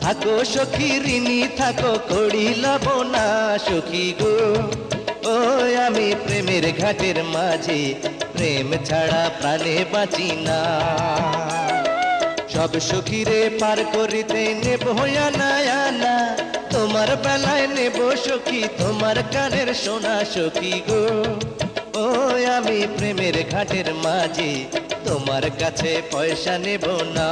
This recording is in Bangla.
থাকো সখী ঋণী থাকো করিলাম না সখী গো। ও আমি প্রেমের ঘাটের মাঝে প্রেম ছাড়া প্রাণে বাঁচি না। সব সখীরে পার করিতে নেব আনা আনা, তোমার বেলায় নেব সখী তোমার কানের সোনা সখী গো। ও আমি প্রেমের ঘাটের মাঝে তোমার কাছে পয়সা নেব না।